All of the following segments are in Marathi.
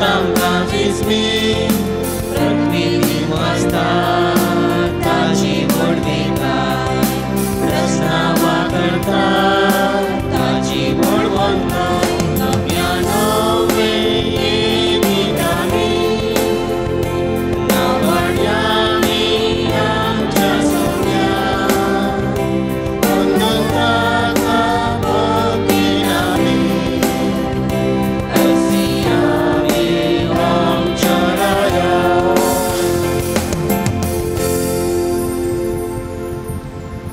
तांकां जिस्मी प्रकृती वाचता ताची व्हडविकाय रचना वाकरता ताची व्हडवंत नव्यानवे निदानी नावड्यांनी आमच्या सोन्या वंदन ताका भक्तीनामी असियामी आमच्या राया.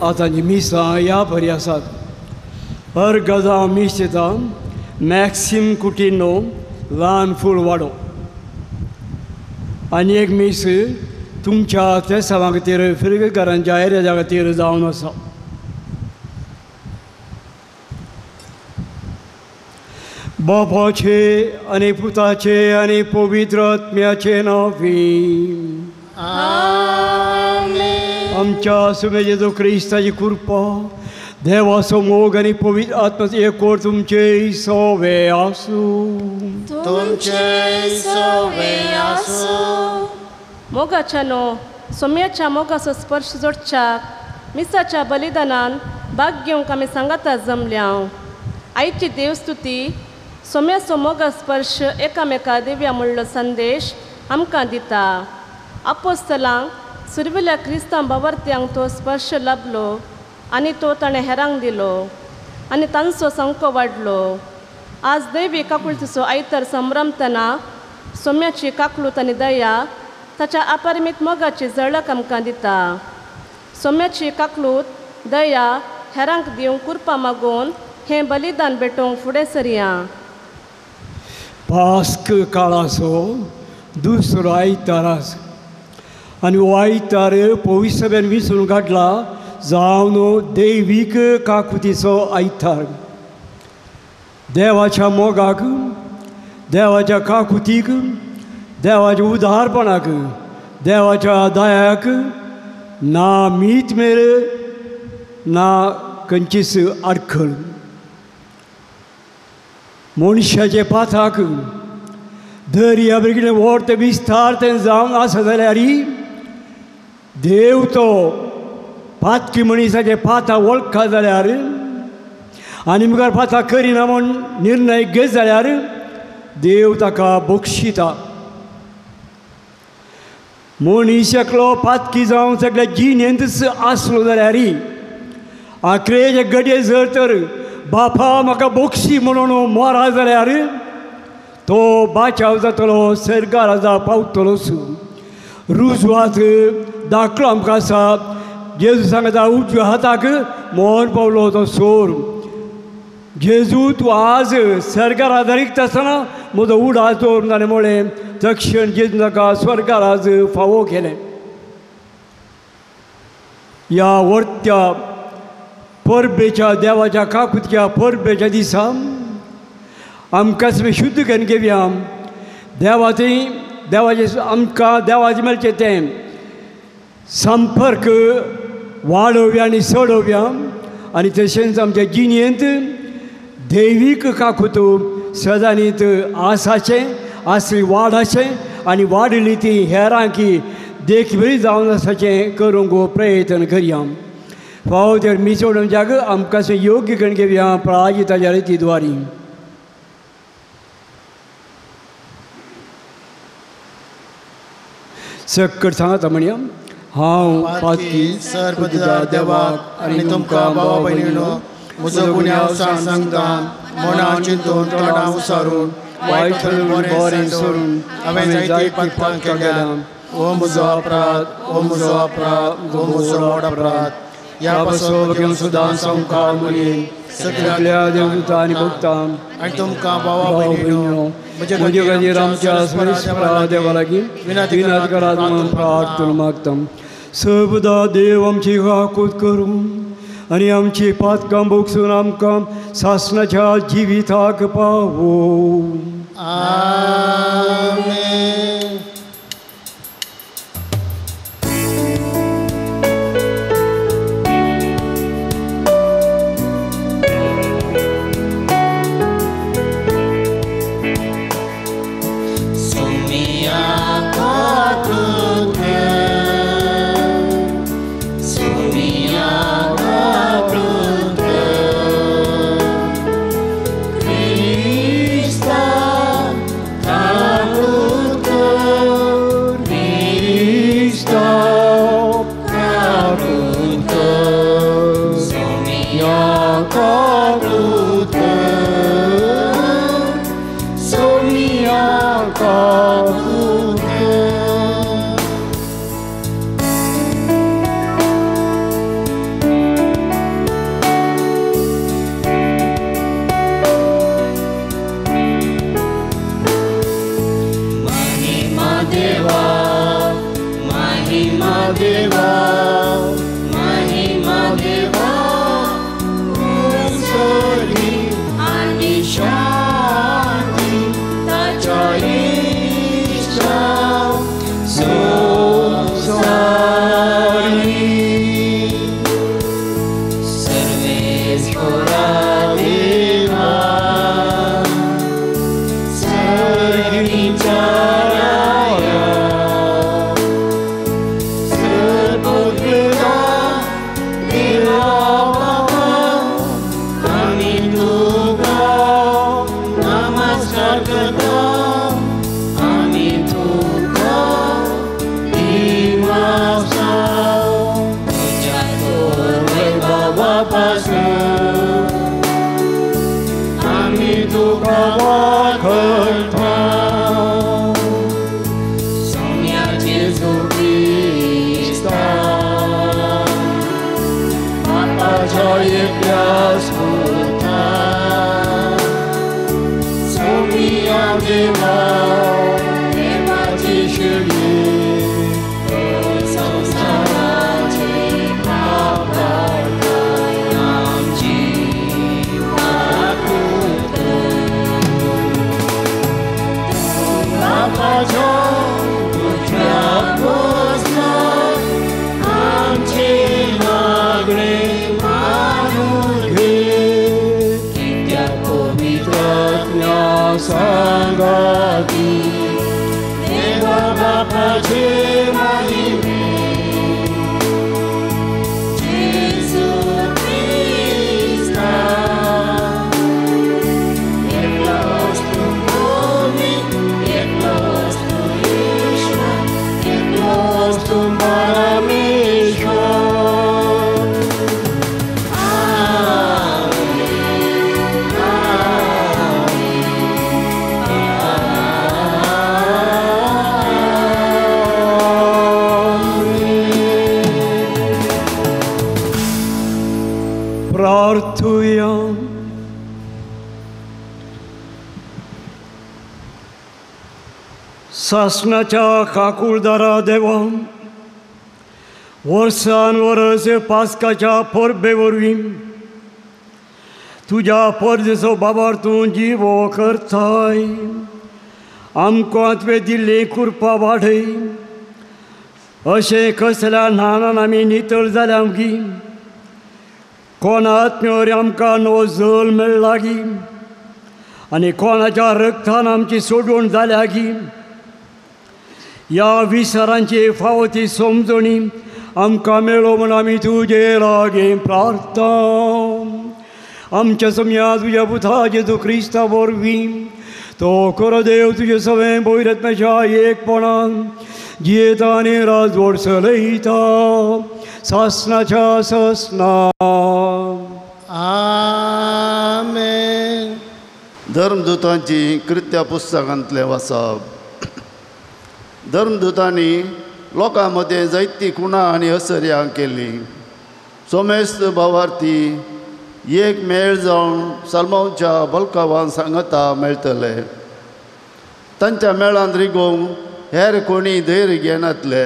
आतांची मिसां ह्या बरी आसात. अर्गदा मिशेता मॅक्सिम कुटिनो ल्हान फूल वाडो. आनी एक मीस तुमच्या तेसावा खातीर फिरगेकारांच्या एरेजा खातीर जावन आसा. बापाचे आनी पुताचे आनी पवित्र आत्म्याचे नांवी आमच्या सुमे जेजू क्रिस्ताची कृपा देवाचो मोग आनी पवित्र आत्म्याचो एकवट तुमचे सवे आसूं. मोगाच्या न्हू सोम्याच्या मोगाचो स्पर्श जोडच्याक मिसाच्या बलिदानान भाग घेवंक आमी सांगाता जमल्या. आयची देवस्तुती सोम्याचो मोगा स्पर्श एकामेका दिव्या म्हणलो संदेश आमकां दिता. आपोस्तलांक सुरविल्ल्या क्रिस्तांव बावर्त्यांक तो स्पर्श लाभलो आनी तो ताणें हेरांक दिलो आनी तांचो संको वाडलो. आज दैवी काकुळतीचो आयतार संभ्रमतना सोम्याची काकूळट आनी दया ताच्या अपरिमीत मोगाची झळक आमकां दिता. सोम्याची काकूळट दया हेरांक दिवंक कृपा मागून हें बलिदान भेटोवंक फुडें सरया. पास्क काळाचो दुसरो आयतार आसा आनी हो आयतार पवित्र सभेन विसरून काडला जावन दैवीक काकुतीचो आयतार. देवाच्या मोगाक देवाच्या काकुतीक देवाच्या उदारपणाक देवाच्या दयाक ना मीत मेर ना खंयचीच आडखळ. मनशाचे पाथाक दर्या बेगिने व्हड ते विस्तार तें जावन आसा जाल्यार देव तो पातकी मनिसाचे पाथा वळखा जाल्यार आनी मुखार पाथा करिना म्हूण निर्णय घेत जाल्यार देव ताका बक्षिता. मनीस एकलो पातकी जावन सगळ्या जिणेंतच आसलो जाल्यार आखरेचे गडये जर तर बापा म्हाका बक्षी म्हणून मोरा जाल्यार तो बाचाव जातलो सर्गा राजा पावतलोच. रुजवात दाखलो आमकां आसा. जेजू सांगता उजव्या हाताक मोहन पावलो तो सोर. जेजू तूं आज सर्गार आदारीत आसतना म्हजो उडा चोर जालें म्हळें तक्षण जेजू ताका स्वर्गार आज फावो केलें. ह्या वर्त्या परबेच्या देवाच्या काकुतक्या परबेच्या दिसा आमकां शुद्ध करून घेवया. देवाचे आमकां देवाचे मेळचें तें संपर्क वाडोवया आनी सोडोवया आनी तशेंच आमच्या जिणेंत दैवीक काकूत सदांनीत आसाचें आसली वाडाचें आनी वाडली ती हेरांकी देखबरी जावन आसाचें करूंक प्रयत्न करया. फावो तर मिसोडून जाग आमकां योग्य करून घेवया प्राजिताच्या रिती द्वारी. सक्कट सांगात म्हणया हांव पातकी सर्वदा देवाक आनी तुमकां भावा भयणीनो म्हजो गुन्यांव सांगता मनान चिंतून तोंडां उसारून वायट बरें सोडून हांवें जायती पातकां केल्या. हो म्हजो अपराध हो म्हजो अपराध हो म्हजो व्हड अपराध. ह्या पासून घेवन सुद्दां संवकार म्हणीन सगळ्या देवदूतां आनी भक्तां आनी तुमकां भावा भयणीनो म्हजे खातीर आमच्या देवा लागीं विनंती करात म्हणून प्रार्थना मागता. सर्वदा देव आमची काकूत करून आनी आमची पातकां भोगसून आमकां सासणाच्या जिविताक पावो. आमेन. kakuta Somia kakuta Deva, Mahima Deva, Unsuri Ani Shanti Tachaisha Sosari Sarveshwara Deva Sarvicharaya Sangati Deva Bapa Mahime Jesus Christa Get lost to Holy, get lost to Yeshua, get lost to Parameshwar. प्रार्थूया शासनाच्या काकुळदारा देवा वर्सान वर्स पास्काच्या परबे वरवीं तुज्या परदेसो बाबार तूं जिवो करताय आमकां तुवें दिल्लें कृपा वाडय अशें कसल्या ल्हानान आमी नितळ जाल्या आमगी कोणा आत्म्यावर आमकां नवो जल मेळ्ळा गी आनी कोणाच्या रक्तान आमची सोडवण जाल्या गी ह्या विचारांची फावो ती समजणी आमकां मेळो म्हूण आमी तुजे लागीं प्रार्थना आमच्या समया तुज्या पुता जेजू क्रिस्ता वरवीं तो खरो देव तुजे सगळें भोयरत्म्याच्या एकपणान जियेता आनी राजवट चलयता सासनाच्या ससना आमेन. धर्मदूतांची कृत्या पुस्तकांतलें वाचप. धर्मदूतांनी लोकां मदें जायतीं खुणां आनी असर्यां केलीं. सोमेस्त भावार्थी एक मेळ जावन सलमांच्या बल्कावान सांगता मेळटले. तांच्या मेळान रिगोवंक हेर कोणी धैर्य घेनातले.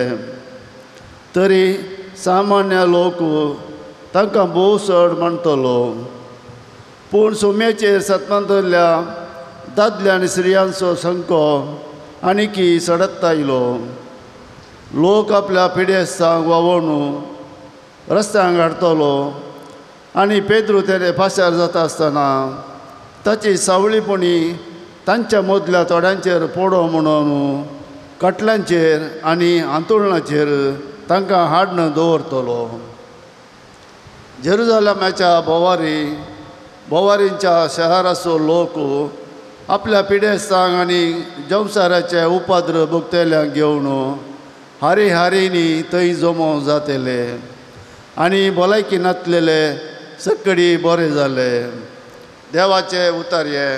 तरी सामान्य लोक तांकां भोव चड म्हणटलो. पूण सोम्याचेर सत्मांतल्या दादल्या आनी स्त्रियांचो संको आनीकी सडत्ता आयलो. लोक आपल्या पिडेस्तांक वावोवन रस्त्यांक हाडटलो आनी पेद्रू तेणे पाश्यार जाता आसतना ताची सावळीपणी तांच्या मदल्या थोड्यांचेर पडो म्हणून कटल्यांचेर आनी आंतोळणाचेर तांकां हाडून दवरतलो. जेरुजालेमाच्या बोवारींच्या शहराचो लोक आपल्या पिडेस्तांक आनी जवसाराचे उपाद्र भुगतेल्यांक घेवन हारी हारींनी थंय जमो जातले आनी भलायकी नातलेले सकडी बरें जालें. देवाचे उतर हे.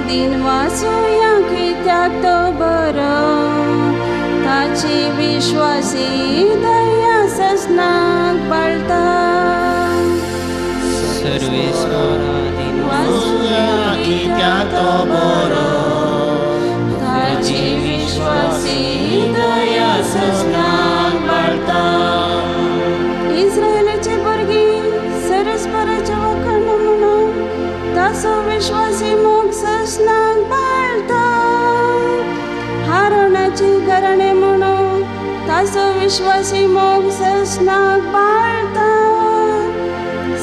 दिन वाचूया कित्याक तो बरो ताची विश्वासी दया ससनाक पाळटा. सर्वेस्परा दिन वाचूया कित्याक तो बरो ताची विश्वासी दया ससनाक पाळटा. इस्रायलाचे भुरगीं सरस्पराचे वखण म्हणून ताचो विश्वासी मोग ससनाक पाळटा. हारोनाची घराणे म्हणून ताचो विश्वासी मोग ससनाक पाळटा.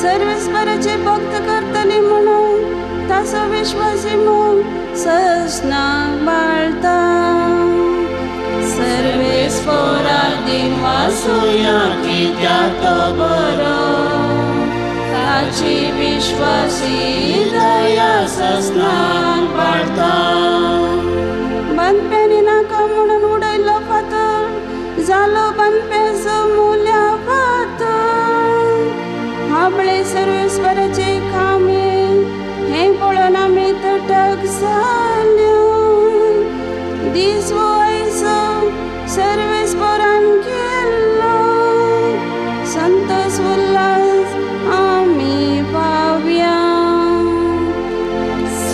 सर्वेस्पराचे भक्त करतली म्हणून ताचो विश्वासी मोग ससनाक पाळटा. सर्वेस्पराक दिन वाचूया कित्याक तो बरो ताची विश्वासी दया ससनाक पाळटा. बनप्यानी नाका म्हणून उडयलो फातर जालो बनप्याचो मूल्या फातर. आपले सर्वेस्पराचे कामे हे पळोवन आमी तटक जाल्यो. दीस वो आयचो सर्वेस्परान केल्लो संतोष उल्हास आमी पावया.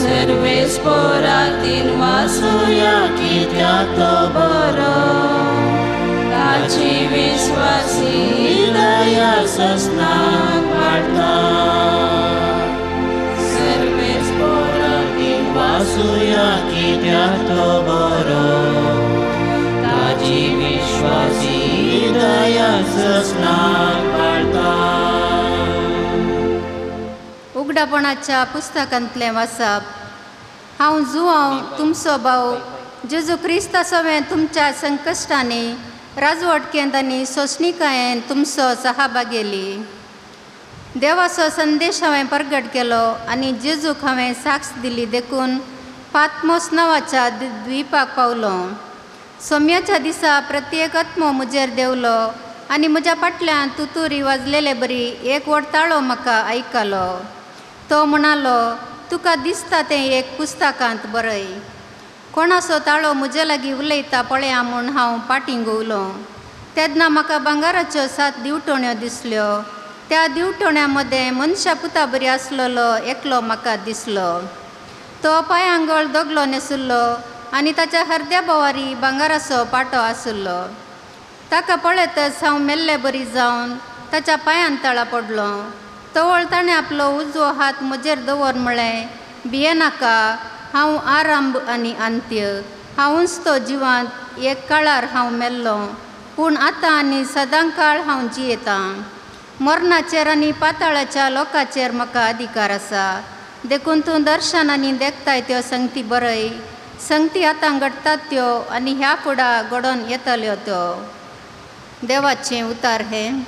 सर्वेस्पराक दिन वाचूया कित्याक तो बरो ताची विश्वासी दया ससनाक पाळटा. सर्वेस्पराक दिन वाचूया कित्याक तो बरो ताची विश्वासी दया ससनाक पाळटा. उगडापणाच्या पुस्तकांतलें वाचप. हांव जुआंव तुमचो भाव जेजू क्रिस्ता सवें तुमच्या संकश्टांनी राजवटकेंत आनी सोंसणिकायेन तुमचो सहभाग गेली. देवाचो संदेश हांवें प्रगट केलो आनी जेजूक हांवें साक्ष दिली देखून पातमोस नांवाच्या द्वीपाक पावलो. सोम्याच्या दिसा प्रत्येक आत्मो म्हजेर देवलो आनी म्हज्या फाटल्यान तुतुरी वाजलेले बरी एक वडताळो म्हाका आयकलो. तो म्हणालो, तुका दिसता तें एक पुस्तकांत बरय. कोणाचो ताळो म्हजे लागीं उलयता पळया म्हूण हांव फाटीं घुंवलो. तेन्ना म्हाका भांगाराच्यो 7 दिवटोण्यो दिसल्यो. त्या दिवटोण्यां मदें मनशा पुता बरी आसलेलो एकलो म्हाका दिसलो. तो पांयांगळ दोगलो न्हेसुल्लो आनी ताच्या हरद्या बोवारी भांगाराचो पाटो आसुल्लो. ताका पळयतच हांव मेल्ले बरी जावन ताच्या पांयान तळा पडलो. तवळ ताणें आपलो उजवो हात म्हजेर दवर म्हळें, भिये नाका, हांव आरंभ आनी अंत्य. हांवूच तो जिवांत. एक काळार हांव मेल्लो पूण आतां आनी सदांकाळ हांव जियेतां. मरणाचेर आनी पाताळाच्या लोकांचेर म्हाका अधिकार आसा. देखून तूं दर्शनांनी देखताय त्यो संगती बरय. संगती आतां घडटात त्यो आनी ह्या फुडां घडोवन येतल्यो त्यो. देवाचें उतार हें.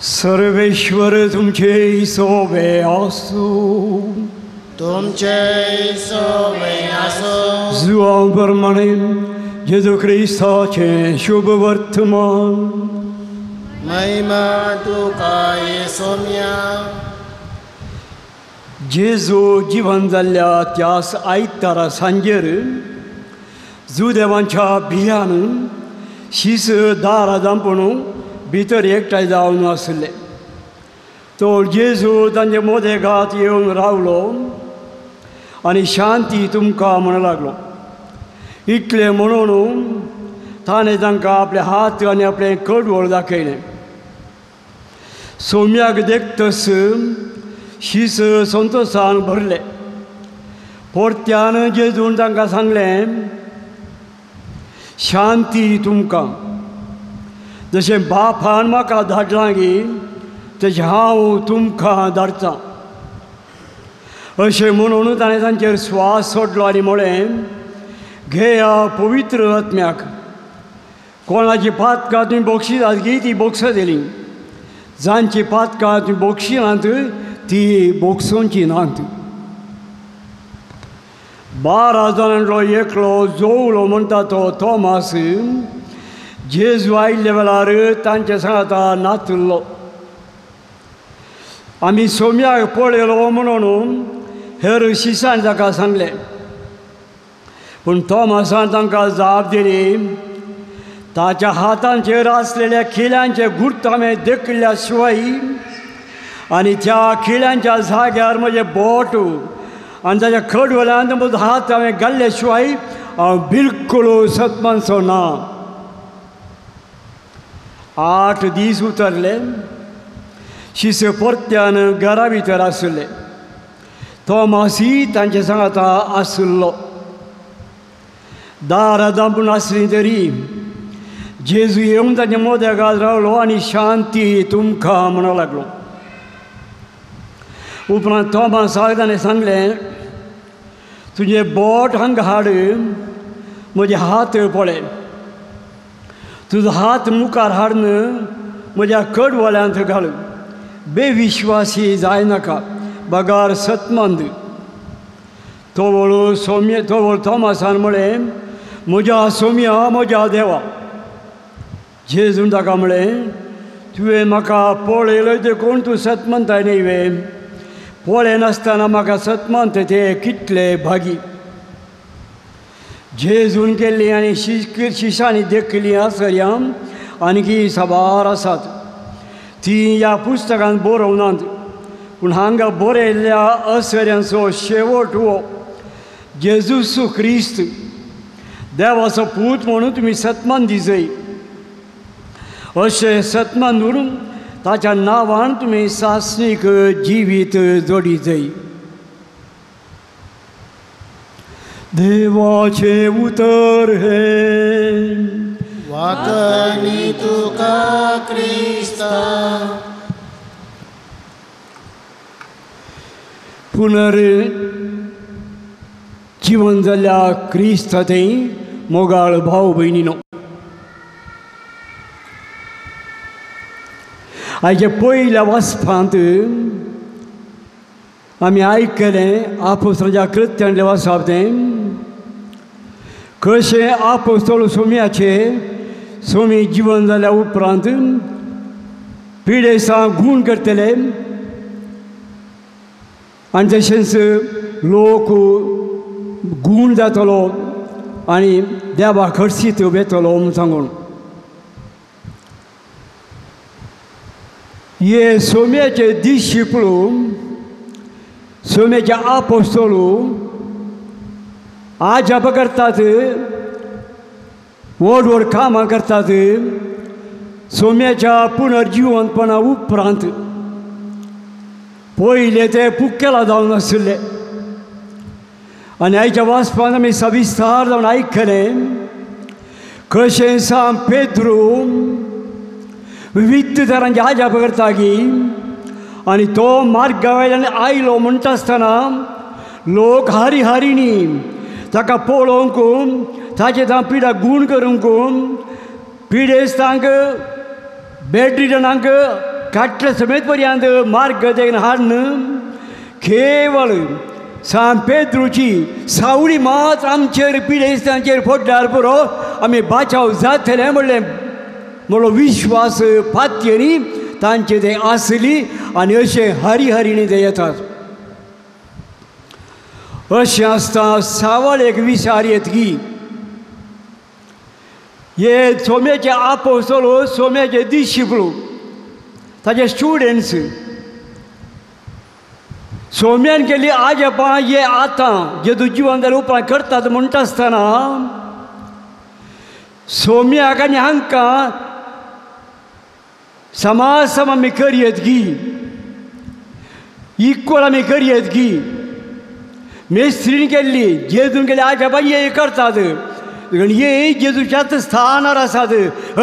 सर्वेश्वर तुमचे सोबे आसूं. तुमचे सोबे आसूं. जुआंव प्रमाणे जेजू क्रिस्ताचें शुभ वर्तमान. महिमा तुका येसोम्या. जेजू जिवन जाल्ल्या त्याच आयतारा सांजेर जुदेवांच्या बियान शीस दारा जांपण भितर एकठांय जावन आसले. तो जेजू तांचे मोदेगांत येवन रावलो आनी शांती तुमकां म्हणू लागलो. इतलें म्हणून ताणें तांकां आपले हात आनी आपलें कडवळ दाखयलें. सोम्याक देखतस शीस संतोशान भरलें. परत्यान जेजून तांकां सांगलें, शांती तुमकां. जशें बापान म्हाका धाडलां गी तशें हांव तुमकां धाडटां. अशें म्हणून ताणें तांचेर स्वास सोडलो आनी म्हळें, घेया पवित्र आत्म्याक. कोणाची पातकां तुमी बोक्षितात गी ती बोगसतलीं. जांची पातकां तुमी बोगशिनात ती बोगसोवची नात. 12 जाणांतलो एकलो जोवलो म्हणटा तो थोमास जेजू आयिल्ल्या वेळार तांचे सांगाता नाचुल्लो. आमी सोम्याक पळयलो म्हणून हेर शिश्यान ताका सांगलें. पूण थोमासान तांकां जाप दिली, ताच्या हातांचेर आसलेल्या खिल्यांचे गुर्त हांवें देखल्या शिवाय आनी त्या खिल्यांच्या जाग्यार म्हजें बोट आनी ताच्या कडवल्यांत म्हजो हात हांवें घाल्ल्या शिवाय हांव बिलकुल सतमानसो ना. 8 दीस उतरले. शिस परत्यान घरा भितर आसले. थोमासी तांचे सांगाता आसलो. दारां धांपून आसलीं तरी जेजू येवन ताच्या मोद्यागात रावलो आनी शांती तुमकां म्हणू लागलो. उपरांत थोमासाक ताणें सांगलें, तुजें बोट हांगा हाड, म्हजे हात पळय. तुजो हात मुखार हाडून म्हज्या कडवल्यांत घाल. बेविश्वासी जायनाका, बगार सतमंद. तोवळ थोमासान म्हळें, म्हज्या सोम्या, म्हज्या देवा. जेजून ताका म्हळें, तुवें म्हाका पळयलो देखून तूं सतमंताय न्हय. पळय नासतना म्हाका सतमंत ते कितले भागी. जेजून केल्लीं आनी शिश्यांनी देखलीं आसर्यां आनीकी साबार आसात. तीं ह्या पुस्तकांत बरोवनात. पूण हांगा बरयल्ल्या आसर्यांचो शेवट हो, जेजूस क्रिस्त देवाचो पूत म्हणून तुमी सतमान दिजय. अशें सतमान उरून ताच्या नांवान तुमी सासणीक जिवीत जोडिजय. देवाचे उतर हे वाकनी तुका क्रिस्ता. पुनर जीवन जाल्ल्या क्रिस्त थंय मोगाळ भाव भयणीनो, आयच्या पयल्या वाचपांत आमी आयकलें आपोस्तलाच्या कृत्यांतलें वाचप तें कशें आपोस्तल सोमी जीवन जाल्या उपरांत पिडेसां गूण करतले आनी तशेंच लोक गूण जातलो आनी देवा खर्शीत वेतलो म्हूण सांगून. हे सोम्याचे दिशिपळू, सोम्याचे आपोस्तलू आजाप करतात, व्हड व्हड कामां करतात. सोम्याच्या पुनर्जिवंतपणा उपरांत पयले ते पुक्केला जावन आशिल्ले आनी आयच्या वाचपान आमी सविस्तार जावन आयकलें कशें सांग पेद्रू विविध तरांचे आजाप करता गी आनी तो मार्गा वयल्यान आयलो म्हणटा आसतना लोक हारिणी ताका पळोवंक ताचे थंय पिडा गूण करूंक पिडेस्तांक बेड्रिडनांक काटले समेत पर्यंत मार्ग देन हाडून केवळ सांग पेद्रूची सावळी मात आमचेर पिडेस्तांचेर फोडल्यार पुरो आमी बाचाव जातले म्हणलो विश्वास पातयेनी तांचे ते आसली आनी अशें हरिणी ते येतात. अशें आसता सावळ एक विचार येत की हे सोम्याचे आपोस्तल, सोम्याचे दिशिपळू, ताचे स्टुडंट्स सोम्यान केली आज आपण ये आतां जेजू जिवन जाल्यार उपरांत करतात म्हणटा आसतना सोम्याक आनी हांकां समाज आमी करयत गी इक्वल आमी करयत गी मेस्त्रीन केल्ली जेजून केली आज आपण ये करतात ये जेजूच्याच स्थानार आसात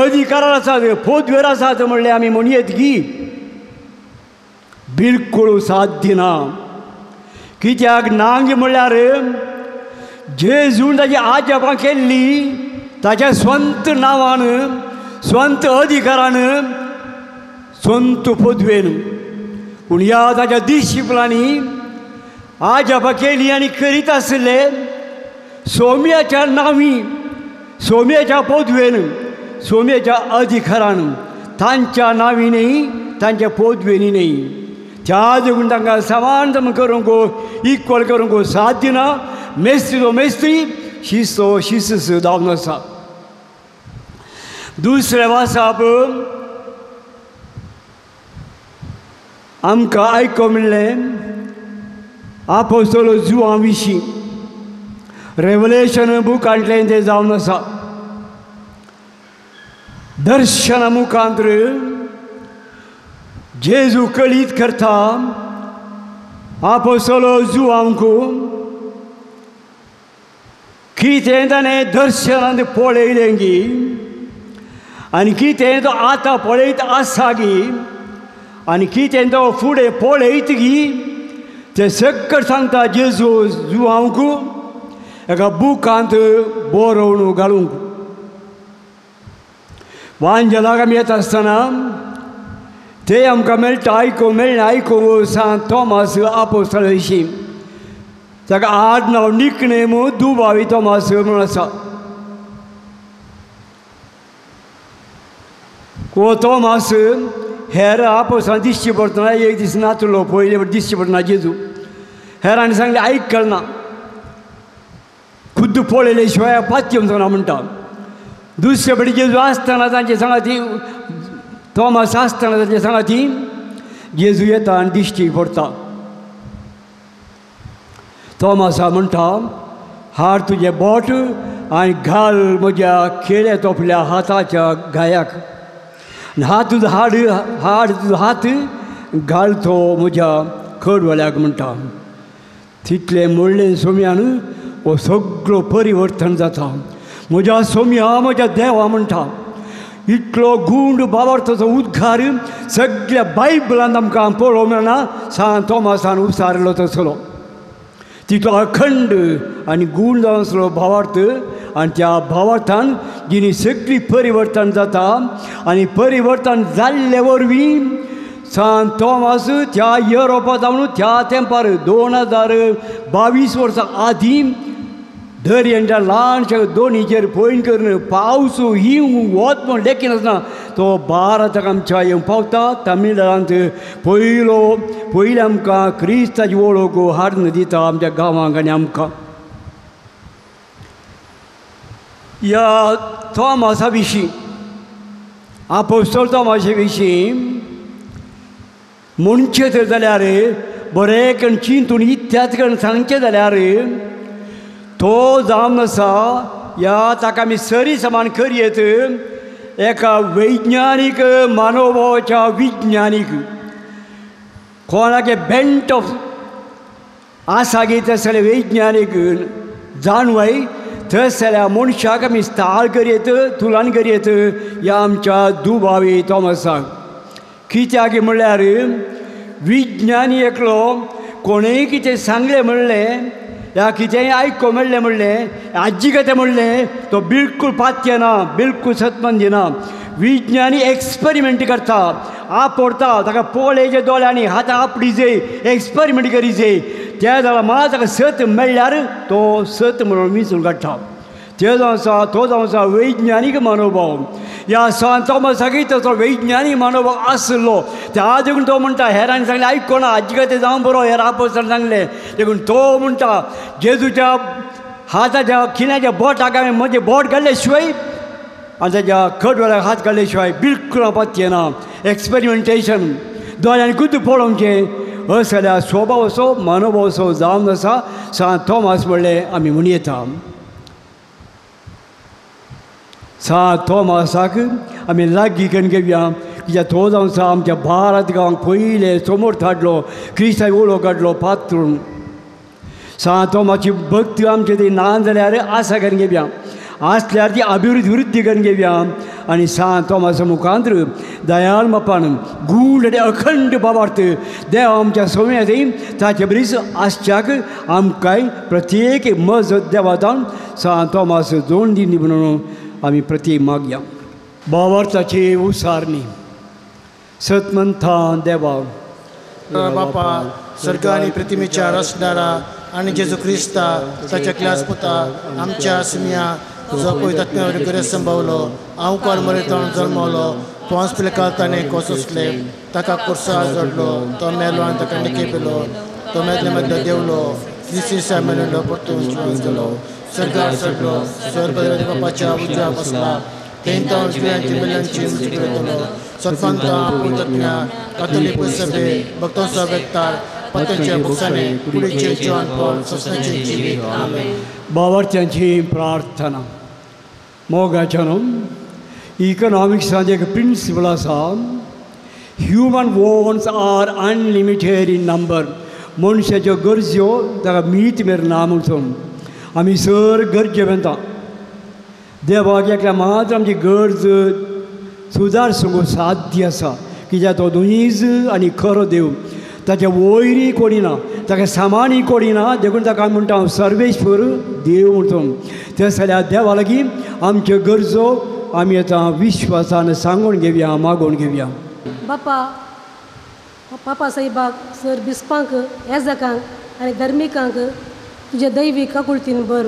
अधिकारार आसात पदवेर आसात म्हणलें आमी म्हणयत गी बिलकुल साध्य ना कित्याक नांग म्हणल्यार जेजून ताची आजोबा केल्ली ताच्या स्वंत नांवान स्वंत अधिकारान स्वंत पदवेन पूण ह्या ताच्या डिसिप्लांनी आजोबा केली आनी करीत आसले सोम्याच्या नांवी सोम्याच्या पदवेन सोम्याच्या अधिकारान तांच्या नांवी न्ही तांच्या पदवेनी न्ही त्या देखून तांकां समान करूंक इक्वल करूंक साध्य ना मेस्त्री तो मेस्त्री शिस्त तो शिस्त जावन आसा दुसरे वासाप आमकां आयको म्हणलें आपोस्तल जुवां विशीं रेवलेशन बुकांतलें तें जावन आसा दर्शना मुखांतर जेजू कळीत करता आपोस्तल जुवांक कितें ताणें दर्शनांत पळयलें गी आनी कितें तो आतां पळयत आसा गी आनी कितें तो फुडें पळयत गी तें सगळें सांगता जेजू जुवांक एका बुकांत बरोवन घालूंक वांजेलाक आमी येता आसतना ते आमकां मेळटा आयकूंक मेळना आयकूंक सांत थोमास आपोस्तला विशीं ताका आड नांव निकनेम दुबावी थोमास म्हणून आसा हो थोमास हेर आपोस्तलां दिश्टी पडटना एक दीस नाचलो पयले दिश्टी पडना जेजू हेरांनी सांगलें आयकना खुद्द पळयले शिवाय पातय वचना म्हणटा दुसरे बडी जेजू आसतना तांचे सांगाती थोमास आसतना ताचे सांगाती जेजू येता आनी दिश्टी पडटा थोमासा म्हणटा हाड तुजें बोट आनी घाल म्हज्या केळ्या तोपल्या हाताच्या गायाक हात तुजो हाड तुजो हात घाल तो म्हज्या कडवल्याक म्हणटा तितलें म्हणलें सोम्यान हो सगळो परिवर्तन जाता म्हज्या सोम्या म्हज्या देवा म्हणटा इतलो गूंड भावार्थाचो उद्गार सगळ्या बायबलांत आमकां पळोवंक मेळना सांत थोमासान उसारलो तसलो तितलो अखंड आनी गूण जावन आसलो भावार्थ आनी त्या भावार्थान जिनी सगळी परिवर्तन जाता आनी परिवर्तन जाल्ले वरवीं सांत थोमास त्या युरोपांत जावन त्या तेंपार 2022 वर्सां आदीं दर्यांच्या ल्हानशा दोनीचेर पयन करून पावस हिंव वत म्हण लेखीन आसना तो भारताक आमच्या येवंक पावता तामिळनाडांत पयले आमकां क्रिस्ताची वळख हाडून दिता आमच्या गांवांक आनी आमकां ह्या थोमासा विशीं आपोस्तल थोमासा विशीं म्हणचें तर जाल्यार बरें करून चिंतून इत्याद करून सांगचें जाल्यार तो जावन आसा ह्या ताका आमी सरी समान करयत एका वैज्ञानीक मानवभावाच्या विज्ञानीक कोणागे बेंट ऑफ आसा गे तसले वैज्ञानीक जाणवाय तसल्या मनशाक आमी स्थाळ करयत तुलान करयत ह्या आमच्या दुबावी थोमासाक कित्याक म्हणल्यार विज्ञानी एकलो कोणेंय कितें सांगलें म्हणलें या कितेंय आयको म्हणलें म्हणलें आजी कथें म्हणलें तो बिलकूल पात्य ना बिलकूल सत्मन दिना विज्ञानी एक्सपेरिमेंट करता आपडता ताका पळयचे दोळ्यांनी हातां आपडी जाय एक्सपेरिमेंट करी जाय त्या जाल्यार मात ताका सत मेळ्ळ्यार तो सत म्हणून विंचून काडटा ते जावन आसा तो जावन आसा वैज्ञानीक मनोभाव ह्या सांत थोमासाकय तसो वैज्ञानीक मनोभाव आसलो त्या देखून तो म्हणटा हेरांनी सांगलें आयकना आजी कथें जावं बरो हेर आपोस्तलान सांगलें देखून तो म्हणटा जेजूच्या हाताच्या खिण्याच्या बोटाक हांवें म्हजें बोट घाल्ले शिवाय आनी ताच्या कडवल्याक हात घाल्ले शिवाय बिलकूल पात्य ना एक्सपेरिमेंटेशन दोळ्यांनी खुद्द पळोवचें असल्या स्वभाव असो मनोभाव असो जावन आसा सा थोमास म्हणलें आमी म्हूण येता. सा थोमासाक आमी लागीं करून घेवया कित्याक तो जावन सा आमच्या भारत गांवांक पयले समोर धाडलो क्रिस्तांव वळो काडलो पात्रून. सा थोमाची भक्ती आमचे थंय ना जाल्यार आसा करून घेवया आसल्यार ती अभिवृद्धी करून घेवया आनी सांत थोमासा मुखांतर दयाळ बापान गूढ आनी अखंड भावार्थ देव आमच्या सवय ताचे बरीच आसच्याक आमकांय प्रत्येक मजत देवादान सांत थोमास जोड दिनी म्हणून आमी प्रत्येक मागया. भावार्थाची उसारणी सतमंथा देवा बापा स्वर्ग आनी पृथ्वीच्या रचणारा आनी जेजू क्रिस्ता ताच्या क्लास पुता आमच्या सिमिया जो पळयतात गरज संभवलो हांव कॉल मरेतोण जल्मवलो पोंस पिलेकार ताणें कोसोसले ताका कुर्सा जोडलो तो मेलो आनी ताका निकेपिलो तो मेदले मदलो देवलो दिसा मेलो परतून गेलो स्वर्गार चडलो स्वर्ग बापाच्या उज्या बसला तें तो जियांची मिलांची पळयतलो सत्वंता पुतज्ञा कातोलीक सभे भक्तांचो वेक्तार पत्यांच्या बुसाने कुडीचे जॉन पॉल ससनाचे जिवीत आमेन. भावार्थ्यांची प्रार्थना मोगाच्या इकॉनॉमिक्साचें एक प्रिंसिपल आसा human wants are unlimited in number. मनशाच्यो गरजो ताका मीत मेर ना म्हणून आमी सर गरजे वेता देवाक एकल्या मात्र आमची गरज सुदार सांगूंक साध्य आसा कित्याक तो दुनीज आनी खरो देव ताच्या वयरी कोणी ना ताका सामानी कोणी ना देखून ताका आमी म्हणटा सर्वेश्वर देव म्हणून. ते जाल्यार देवा लागीं आमच्यो गरजो आमी आतां विश्वासान सांगून घेवया मागून घेवया. बापा साहेबाक सर बिस्पांक येजकांक आनी धर्मिकांक तुज्या दैवी काकुळतीन भर.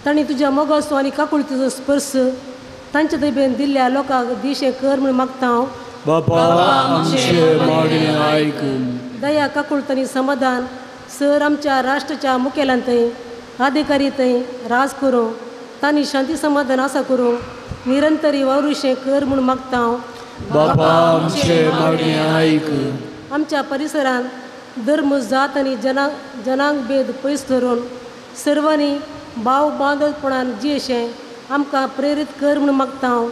तांणी तुज्या मोगाचो आनी काकुळतीचो स्पर्श तांचे दैवेन दिल्ल्या लोकांक दिशे कर म्हूण मागता हांव. बापा आमचे मागणे आयक. दया काकुळतांनी समाधान सर आमच्या राष्ट्राच्या मुखेलान थंय अधिकारी थंय राज करूं तांणी शांती समाधान आसा करूं निरंतरी वावरुशें कर म्हूण मागता हांव. बापा आमचे मागणे आयक. आमच्या परिसरांत धर्म जात आनी जनांक भेद पयस धरून सर्वांनी भाव बांदोळपणान जियेशें आमकां प्रेरीत कर म्हूण मागता हांव.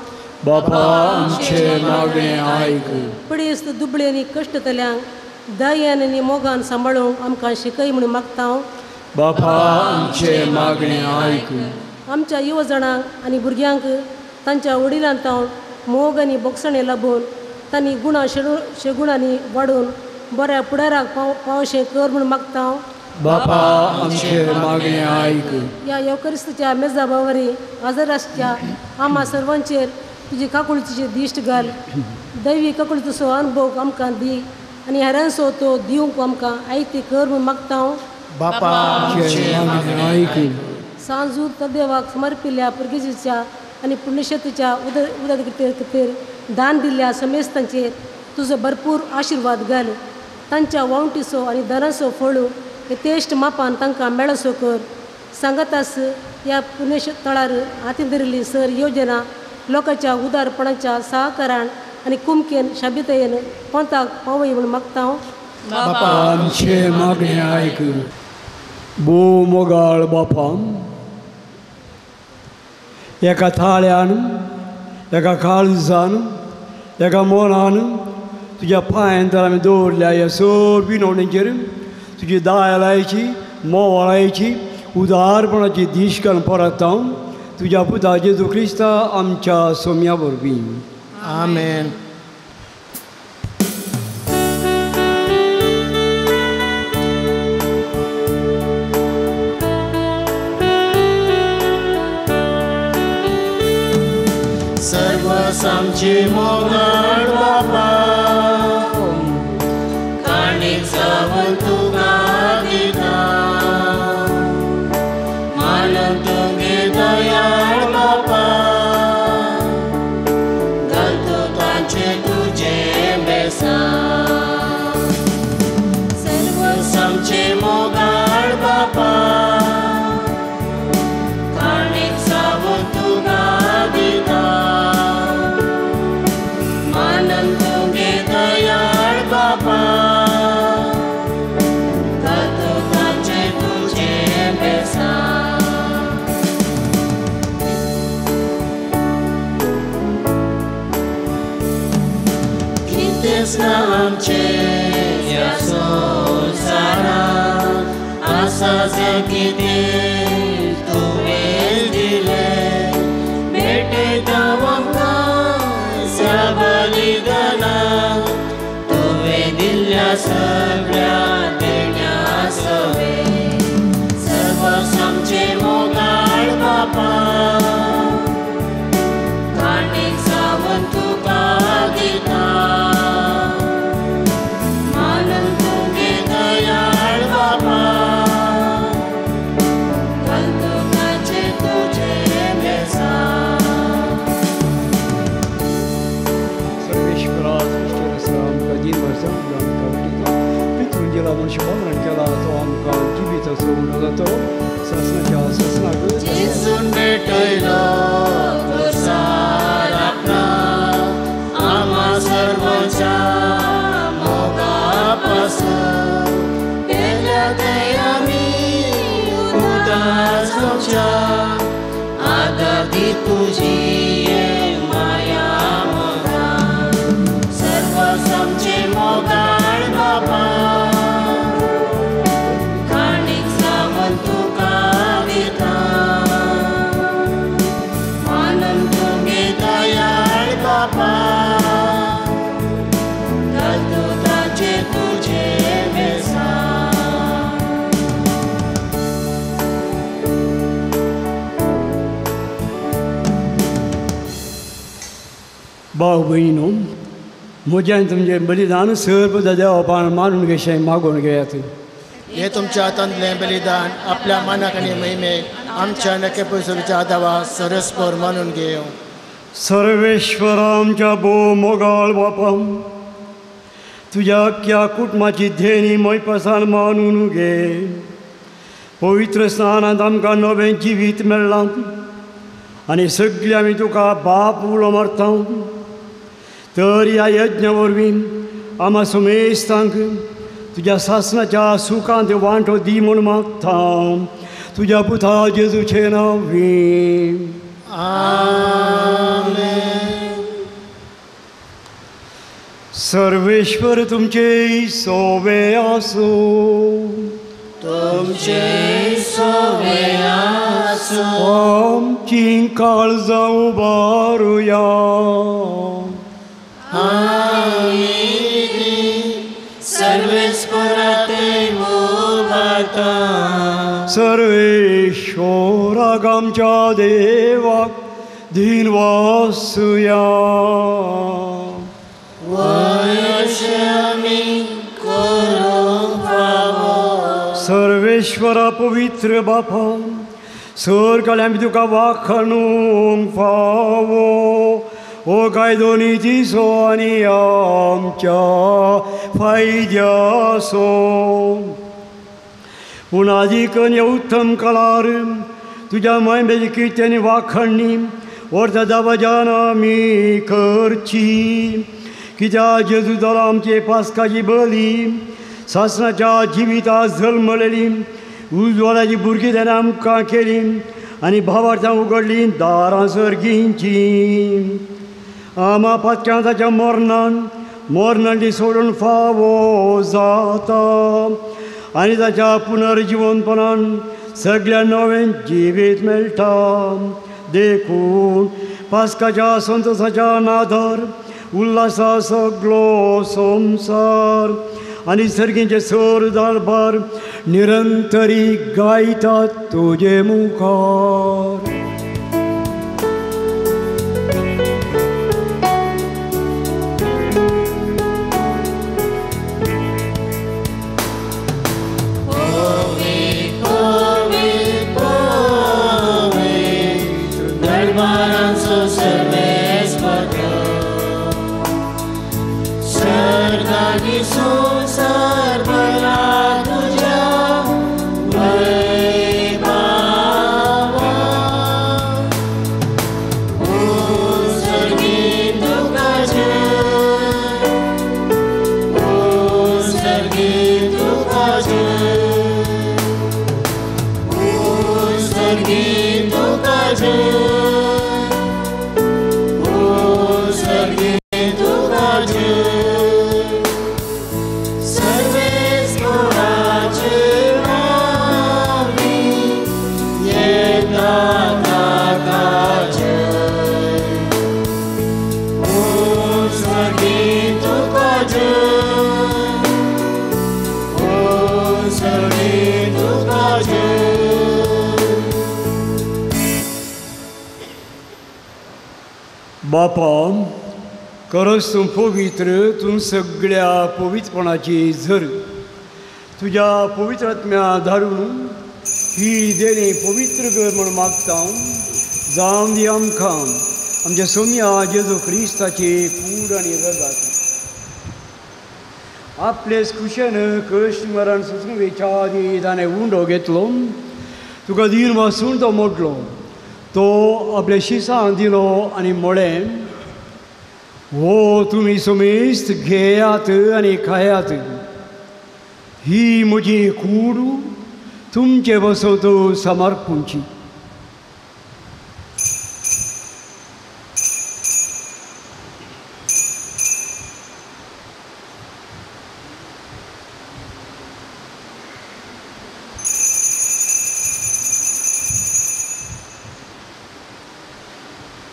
बापा आमचे मागणे आयक. पडीस दुबळे आनी कश्टतल्यांक दयान आनी मोगान सांबाळूंक आमकां शिकय म्हूण मागता हांव. बापा आमचे मागणे आयक. आमच्या युवजणांक आनी भुरग्यांक तांच्या वडिलांतावन मोग आनी बोगसणें लाभून तांणी गुणां शेगुणांनी वाडून बऱ्या फुडाराक पावशें कर म्हूण मागता हांव. बापा आमचे मागणे आयक. ह्या येवकरिस्ताच्या मेजा बावरी हजर आसच्या आम्हा सर्वांचेर तुजी काकुळतीचे दिश्ट घाल. दैवी काकुळतीचो अनुभव आमकां दी आनी हेरांचो तो दिवंक आमकां आयती कर म्हूण मागता हांव. बापा आमचे मागणे आयक. सांजू देवाक समर्पिल्ल्या पुर्गेजीच्या आनी पुण्यशेतीच्या उदरगते दान दिल्ल्या समेस्तांचेर तुजो भरपूर आशिर्वाद घाल. तांच्या वावंटीचो आनी धनाचो फळू यथेश्ट मापान तांकां मेळसो कर. सांगतास ह्या पुण्यस्थळार हातीन धरिल्ली सर योजना लोकांच्या उदारपणाच्या सहकारान आनी कुमकेन शाबितयेन पंथाक पावय म्हूण मागता हांव. बापा आमचे मागणे आयक. भो मोगाळ बापा एका थाळ्यान एका काळजान एका मोनान तुज्या पांयान तर आमी दवरल्या ह्या सगळ्या विनवणेचेर तुजी दयाळायेची मोवाळायेची उदारपणाची दिश्कान परत हांव तुज्या पुता जेजू क्रिस्ता आमच्या सोम्या वरवीं. आमेन. सर्वसांचे मोगाळ बापा काणीक सावन तुका दिता मानून तुगे दयाळ बापा घालतो तांचे तुजे बेसा. सर्वसांचे मोगाळ बापा काणीक सावन तुका दिता मानन तुगे कृष्ण आमचे या संसारात आसा जगिते तुवें दिले भेटयता आमकां ह्या बलिदानाक तुवें दिल्ल्या सगळ्या देण्या सवे सर्वस आमचे मोगाळ बापा काणीक सावन तुका दिता मानून तुगे दयाळ बापा कल्तुकाचे तुझे बेसा सर्वेश्वरा सृष्टी रसा आमकां दिन वर्सां पितृंजेला मनुष्य मरण केला तो आमकां जिवीत सोडून जातो ससनाच्या ससनाक जेसून भेटयलो तुसार आपणा आम्हा सर्वांच्या मोगापासून केल्या ते आमी उदास आमच्या आदार दी तुझी माया मोगा सर्वस आमचे मोगाळ बापा काणीक सावन तुका दिता मानून तुगे दयाळ बापा कल्तुकाचे तुझे बेसा भाव भयणीनो म्हज्यान तुमचें बलिदान सर्व देवापान मानून घेशें मागून घेयात हे तुमच्या हातांतलें बलिदान आपल्या मानाक आनी महिमेक आमच्या नखे पयसुच्या देवा सरस्पर मानून घेयो सर्वेश्वर आमच्या भोव मोगाळ बापा तुज्या अख्ख्या कुटुंबाची धेनी मैपसान मानून घे पवित्र स्नानांत आमकां नवें जिवीत मेळ्ळां आनी सगळीं आमी तुका बाप उलो मारता तर ह्या यज्ञा वरवीं आम्हा समेस्तांक तुज्या सासणाच्या सुखांत वांटो दी म्हूण मागता तुज्या पुता जेजूचे नांवीं आमेन. सर्वेश्वर तुमचे सोवे आसो तुमचे सोवे आसो आमची काळजां उबारुया सर्वेस्पराते उबारता सर्वेश्वराक आमच्या देवाक दिन वासुया वयशे आमी करूंक फावो सर्वेश्वरा पवित्र बापा सर्गाले आमी तुका वाखाणूंक फावो ओ कायदो नितीचो आनी आमच्या फायद्याचो पूण आदिकन ह्या उत्तम काळार तुज्या महिमेची किर्तनी वाखाणणी व्हरता दाबाजान आमी करची कित्याक जेजू जालो आमचे पास्काची बली सासणाच्या जिवितांत जल्मलेली उजवाडाची भुरगीं ताणें आमकां केली आनी भावार्थां उगडलीं दारां सर्गींचीं आमा पातक्यां ताच्या मरणांनी सोडून फावो जाता आनी ताच्या पुनर्जिवनपणान सगळ्या नवें जिवीत मेळटा देखून पास्काच्या संतोशाच्या नादार उल्हासा सगळो संवसार आनी सर्गींचे सर दरबार निरंतरी गायतात तुजे मुखार संसार भला तुझ्या वैभवा सर्गी तुका सर्गी तुका सर्गी तुका सर्गी तुका बापा, खरंच तूं पवित्र, तूं सगळ्या पवित्रपणाची झर. तुज्या पवित्र आत्म्या धाडून ही देणी पवित्र कर म्हूण मागता. जावं दी आमकां आमच्या सोम्या जेजू क्रिस्ताची कूड आनी रगत. आपलेच कुशेन कश्ट मरण सुसुंगेच्या आदी ताणें उंडो घेतलो. तुका दीन वासून तो मोडलो. तो आपल्या शिसांक दिलो आनी म्हळें, हो तुमी समेस्त घेयात आनी खायात. ही म्हजी कूड तुमचे बसत समर्पूंची.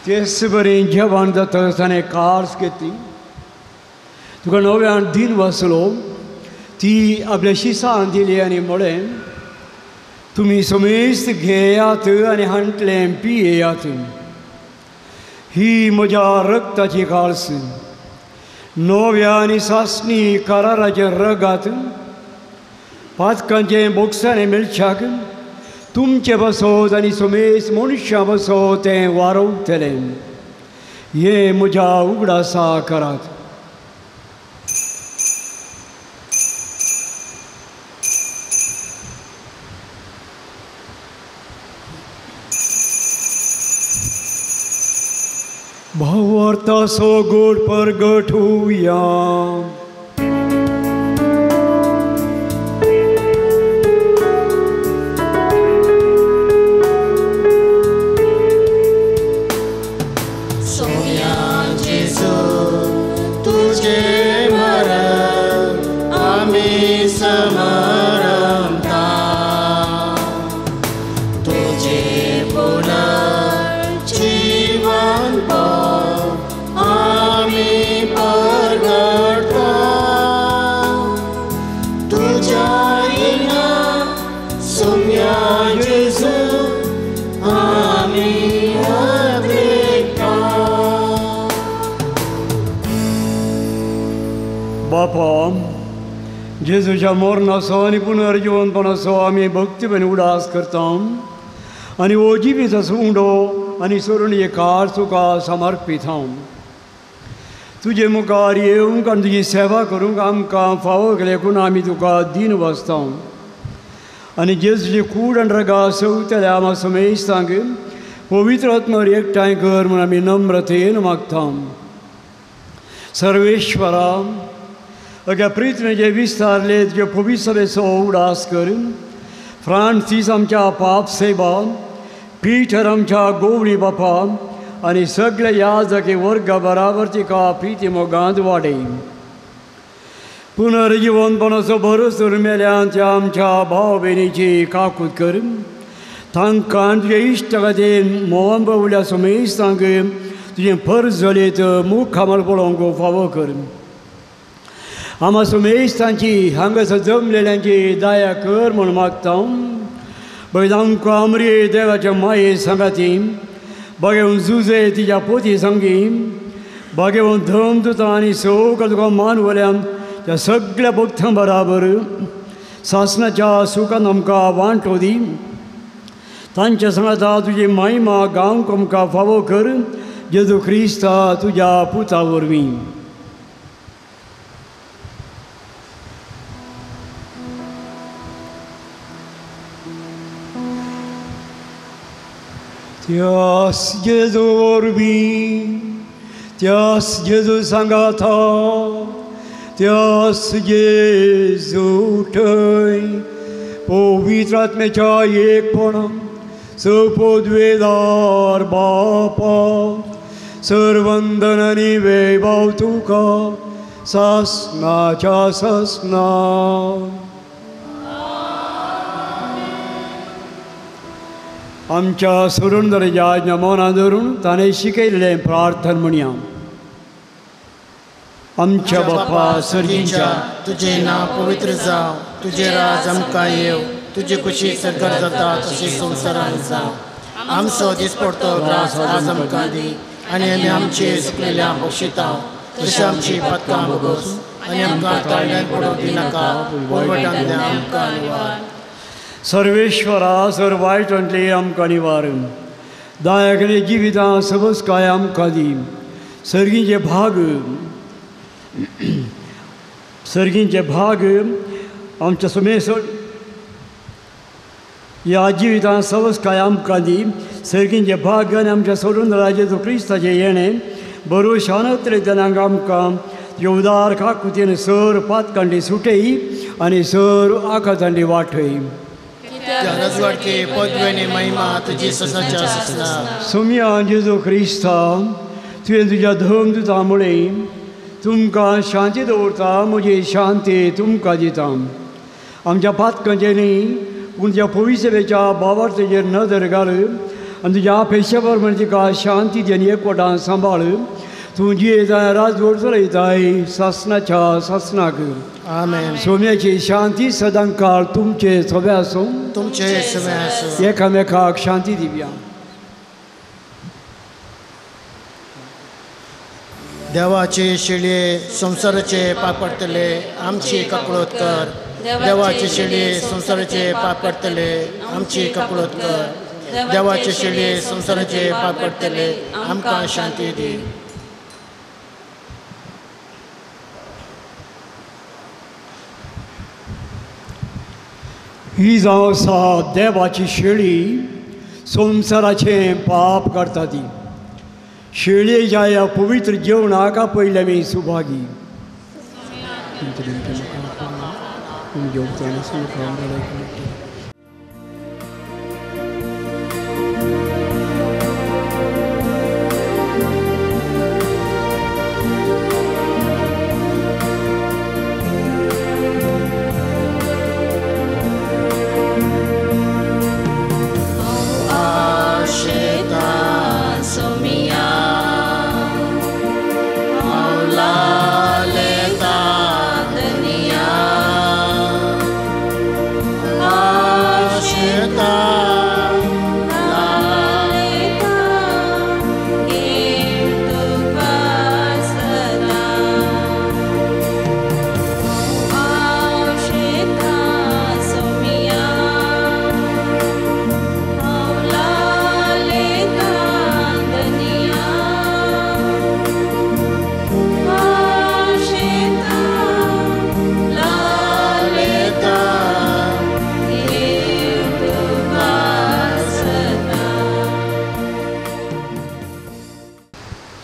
तेच बरें जेवण जाता ताणें कार्स घेतली. तुका नव्यान दीन वाचलो. ती आपल्या शिसांक दिली आनी म्हळें, तुमी समेस्त घेयात आनी हांटलें पियेयात. ही म्हज्या रक्ताची काळस, नव्या आनी सासणी कराराचे रगात. पातकांचे बोक्सांनी मेळच्याक तुमचे बसत आनी समेस्त मनशां बसत तें वारवतलें. हें म्हज्या उगडासा करात. भावार्थाचो गोड परगट होवया. बापा, जेजूच्या मरणाचो आनी पुनर्जीवनपणाचो आमी भक्तीबेन उडास करता. आनी हो जिवीताचो उंडो आनी सोडून काळ तुका समर्पीत हांव. तुजे मुखार येवंक आनी तुजी सेवा करूंक आमकां फावो केलेकून आमी तुका दीन वाचता. आनी जेजूची कूड आनी रगां सवतल्या आम्हा समेस्तांक पवित्र आत्म्यार एकठांय कर म्हूण आमी नम्रतेन मागता. सर्वेश्वरा, अग्या प्रित्मेचे विस्तारले तुजे पवित्र सभेचो उडास कर. फ्रांसीस आमच्या पाप सेवा, पीटर आमच्या गोवळी बापा आनी सगळे याजके वर्गा बराबर तिका प्रिती मोगांत वाडय. पुनर्जीवनपणाचो भरोस दवरून मेल्यांच्या आमच्या भाव भयणीची काकूट कर. तांकां तुजे इश्ट खातीर मोहन बावल्या समेस्तांक तुजें फर्ज जलेत मुखामल पळोवंक फावो कर. आम्हा समेस्तांची हांगासर जमलेल्यांची दया कर म्हूण मागता. बरें आमकां अमरी देवाच्या माये सांगाती, बागेवन जुजे तिच्या पोती सांगी, बागेवन धमदुतां आनी सगळ्या तुका मानवल्यान त्या सगळ्या भक्तां बराबर सासणाच्या सुखान आमकां वांटो दी. तांच्या सांगाता तुजी महिमा गावंक आमकां फावो कर. जेजू क्रिस्ता तुज्या पुता वरवीं. त्यास जेजू वरवीं, त्यास जेजू सांगाता, त्यास जेजू थंय पवित्र आत्म्याच्या एकपणान सपोद्वेदार बापा सर्वंदन आनी वैभव तुका सासणाच्या सासणा. आमच्या सुरुंदरेच्या आज्ञा मनां धरून ताणें शिकयल्लें प्रार्थन म्हणया. आमच्या बापा सर्गीच्या, तुझे नाव पवित्र जाव, तुझे राज आमकां येव, तुझे कुशी सरकार जाता तशी संवसारांत जाव. आमचो दिसपडतो ग्रास आज आमकां दी, आनी आमी आमचे चुकलेल्या बक्षिता तशें आमची पातकां बगोस आनी आमकां ताळ्यान पडोवंक दिनाका वळवटांतल्यान आमकां निवार. सर्वेश्वरा सर वायटांतली आमकां निवार. दयाकडे जिवितां सबस काय आमकां दी. सर्गींचे भाग आमच्या सुमेसर ह्या जिवितां सबस काय आमकां दी. सर्गींचे भाग आनी आमच्या सोडून जेजू क्रिस्ताचें येणें भरोशानत रितीन आमकां उदार काकुतीन सर पातकांडी सुटय आनी सर आकाशांडी वाटय. राजवाडके पदवेने महिमा तुजी ससाच्या ससना. सोम्या जेजू क्रिस्ता तुवें तुज्या धर्मदुता मुळे तुमकां शांती दवरता. म्हजी शांती तुमकां दिता. आमच्या पातकांचेर न्ही पूण तुज्या पवित्रतेच्या भावार्थेचेर नदर घाल आनी तुज्या आपेक्षा प्रमाणे तिका शांती दी आनी एकवटान सांबाळ. तूं जियेताय राजवट चलयताय सासणाच्या सासणाक. आमेन. सोम्याची शांती सदां काळ तुमचे सवे आसूं. तुमचे सवे आसूं. एकामेकाक शांती दिवया. देवाचे शेळये संसाराचे पाप पडटले आमची कपळत कर. देवाचे शेळये संसाराचे पाप पडटले आमची कपळत कर. देवाचे शेळये संसाराचे पाप पडटले आमकां शांती दी. ही जावं आसा देवाची शेळी संसाराचें पाप करता ती. शेळयेच्या ह्या पवित्र जेवणाक पयले आमी सुभागी.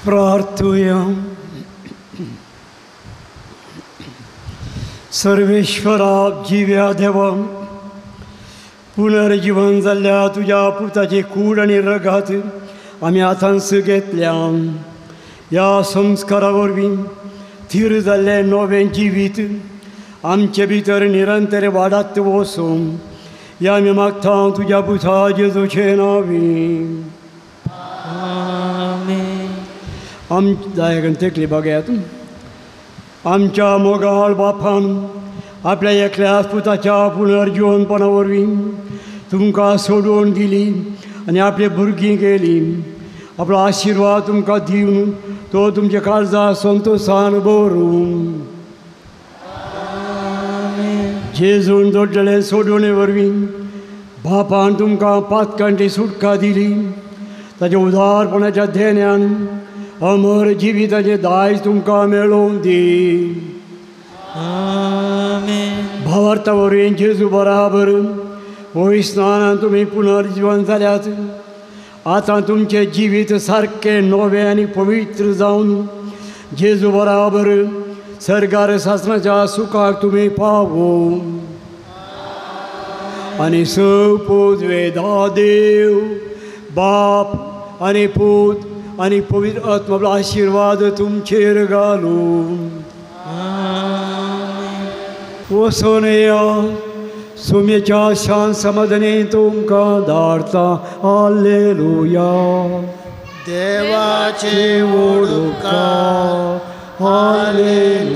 प्रार्थूया. सर्वेश्वरा जिव्या देवा पुनर्जीवन जाल्ल्या तुज्या पुताचे कूड आनी रगात आमी हातांस घेतल्या. ह्या संस्कारा वरवीं थीर जाल्लें नवें जिवीत आमचे भितर निरंतर वाडत वचूं हें आमी मागता तुज्या पुता जेजूचे नांवी. आम दयाकन तेकली बघयात. आमच्या मोगाळ बापान आपल्या एकल्या पुताच्या पुनर्जीवनपणा वरवीं तुमकां सोडून दिली आनी आपली भुरगीं गेली. आपलो आशिर्वाद तुमकां दिवन तो तुमच्या काळजा संतोशान भरून जेजून दोड्डले सोडोवणे वरवीं बापान तुमकां पातकांची सुटका दिली. ताच्या उदारपणाच्या धेन्यान अमर जिविताचे दायज तुमकां मेळोवन दी. भावार्था वरवीं जेजू बराबर होय स्नानान तुमी पुनर्जीवन जाल्यात. आतां तुमचें जिवीत सारकें नवें आनी पवित्र जावन जेजू बराबर सर्गार सासणाच्या सुखाक तुमी पावो. आनी सपोजवे दा देव बाप आनी पूत आनी पवित्र आत्माचो आशिर्वाद तुमचेर घालूं. वचून या सोम्याच्या शांत समाधानी तुमकां धाडटा. हालेलुया. देवाचे वळखा. हालेलुया.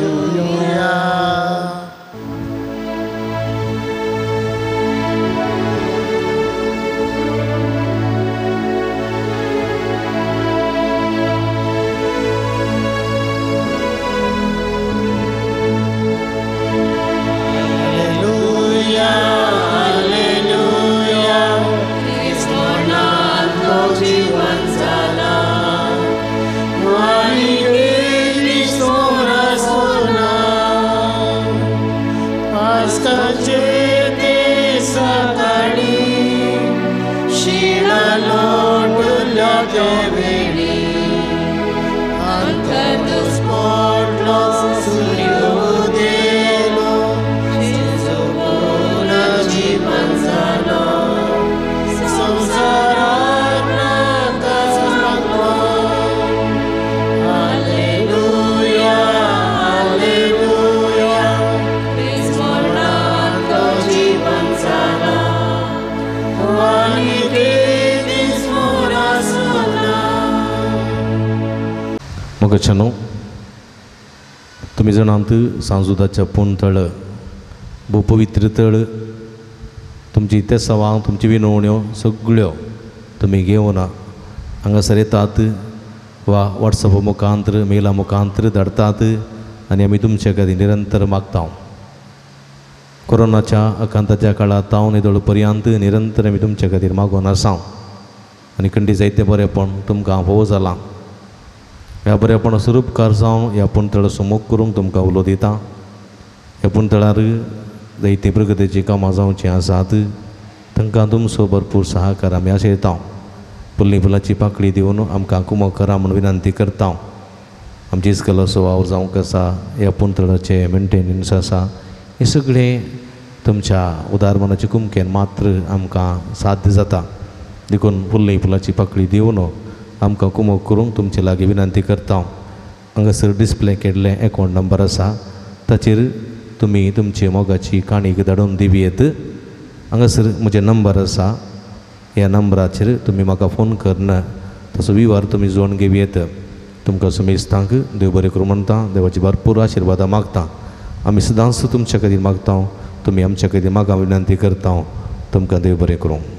तो जीवन जाला आणि क्रिस्तोर सोना पास्काचे ते सकाळी शिणा लोटल्या ते वेळी अंतर्गत स्फोटलो सूर्योदयलो जेजू पूर्ण जीवन झालो संसारात नाकाच लागलो हालेलुया हालेलुया स्मरणात तो जीवन झाला आणि ते स्मरा सोना मोगचनो तुम्ही जाणांत सांजुदाच्या पुणतळ भू पवित्र तळ तुमची ते सवां तुमची विनवण्यो सगळ्यो तुम्ही घेवन हांगासर येतात वा वॉट्सअप मुखांतर मेला मुखांतर धाडतात आनी आमी तुमचे खातीर निरंतर मागता कोरोनाच्या आकांताच्या काळात तावन येदोळ पर्यंत निरंतर आमी तुमचे खातीर मागोन आसा आनी खंडी जायते बरेपण तुमकां फोव जालां ह्या बरेपण स्वरूपकार जावन ह्या पुणतळ सुमोग करूंक तुमकां उलो दिता ह्या पुणतळार जायती प्रगतीची कामां जावचीं आसात तांकां तुमचो भरपूर सहकार आमी आशयता फुल्ली फुलाची पाकळी दिवन आमकां कुमो करा म्हूण विनंती करता आमची इस्कलाचो वावर जावंक आसा ह्या पुणतळाचे मेंटेनन्स आसा हे सगळें तुमच्या उदारमनाच्या कुमकेन मात्र आमकां साध्य जाता देखून फुल्ली फुलाची पाकळी दिवन आमकां कुमो करूंक तुमचे लागीं विनंती करता हांगासर डिस्प्ले केल्ले अकावंट नंबर आसा ताचेर तुमी तुमची मोगाची काणीक धाडून दिवयेत हांगासर म्हजे नंबर आसा ह्या नंबराचेर तुमी म्हाका फोन करना तसो विवार तुमी जोडून घेवयेत तुमकां सुमेस्तांक देव बरें करूं म्हणटा देवाची भरपूर आशिर्वादां मागता आमी सदांच तुमचे खातीर मागता तुमी आमचे खातीर म्हाका विनंती करता तुमकां देव बरें करूं.